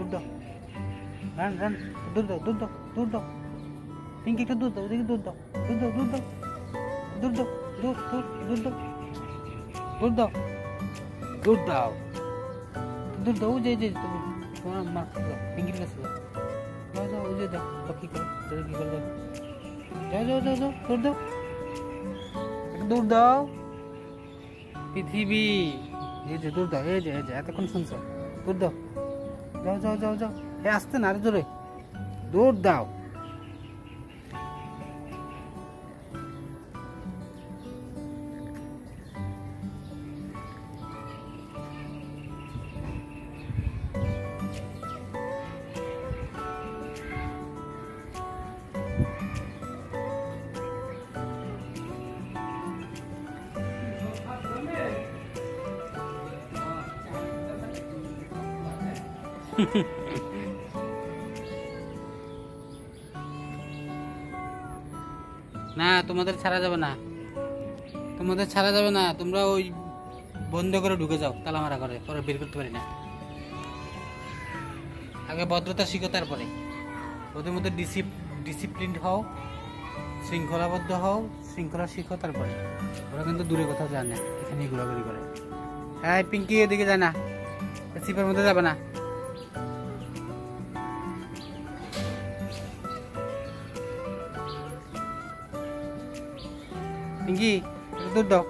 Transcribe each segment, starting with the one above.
দুধ দাও, run run, দুধ দাও, দুধ দাও, দুধ দাও, পিঙ্কি একটু দুধ দাও, ওদিকে দুধ দাও, দুধ দাও, দুধ দাও, দুধ দাও, দুধ দুধ দুধ দাও, দুধ দাও, দুধ দাও, দুধ দাও, যে যে তুমি তোমার মা দাও, পিঙ্কির কাছে দাও, যাও যাও, ওই যে দাও, কি করো, কি করে দাও, যাও যাও যাও যাও, দুধ দাও, একটু দুধ দাও, পৃথিবী, এই যে দুধ দাও, এই যে এতক্ষণ শুনছো, দুধ দাও, যাও যাও যাও যাও, এ আসতে না, আরে জোরে দুধ দাও। না, তোমাদের ছাড়া যাবে না, তোমাদের ছাড়া যাবে না, তোমরা ওই বন্ধ করে ঢুকে যাও, তালা মারা করে, পরে বের করতে পারি না। আগে ভদ্রতা শিখো, তারপরে ওদের মধ্যে ডিসিপ্লিন হও, শৃঙ্খলাবদ্ধ হও, শৃঙ্খলা শিখো, তারপরে ওরা কিন্তু দূরে কোথাও যায় না, এখানে ঘোরাঘুরি করে। হ্যাঁ পিঙ্কি, এদিকে যায় না, সিপের মধ্যে যাবে না। পিঙ্কি দুধ দাও,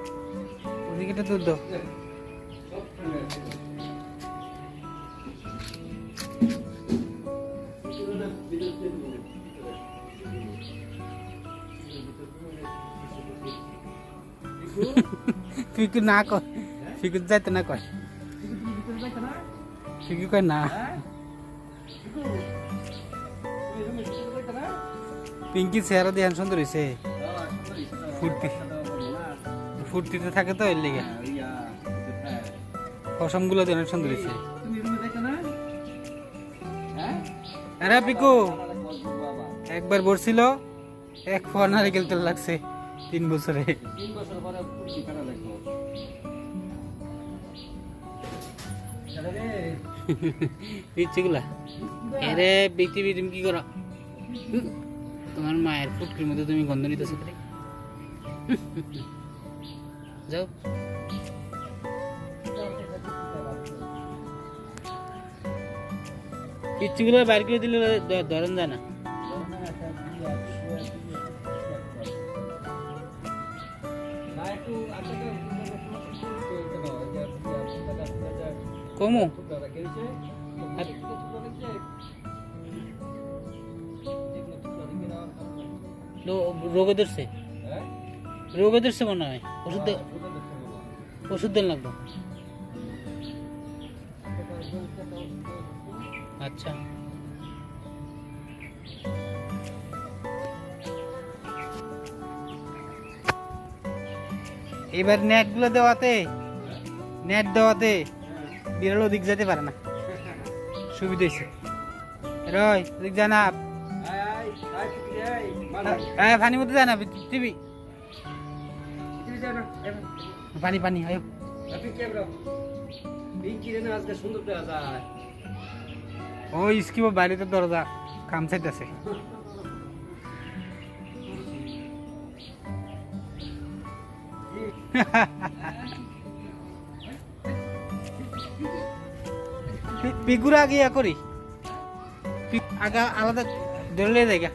ওদিকে দুধ দাও। ফিকু না কয়, ফিকু যাইতে না কয়, ফিকু কয় না। পিঙ্কি চেহারা দিয়ে সুন্দর হয়েছে, ফুর্তিতে থাকে তো, এর লেগে পশম গুলো দিয়ে অনেক সুন্দর হয়েছে। আরে পিকু একবার বলছিল এক ফোয়া নারিকেল তেল লাগছে 3 বছরে। ইচ্ছেগুলা আরে পৃথিবী, তুমি কি করো? তোমার মায়ের ফুটকির মধ্যে তুমি গন্ধ নিতেছো, যাও। ইচ্ছেগুলো বাইর করে দিলে ধরেন যায় না। কমু রোগে ধরছে, রোগে ধরছে মনে হয়, ওষুধ দেন লাগবে। আচ্ছা এবার নেট গুলো দেওয়াতে, নেট দেওয়াতে বিড়াল ওদিক যেতে পারে না, সুবিধা হয়েছে। রয় ওদিক যায় না, পানির মধ্যে যায় না, টিভি পানি পানি আয়ো। ওই স্কিপ বাইরে দরজা কাম চাইতেছে। পিগুরা গিয়া করি, আগা আলাদা ধরলে জায়গা।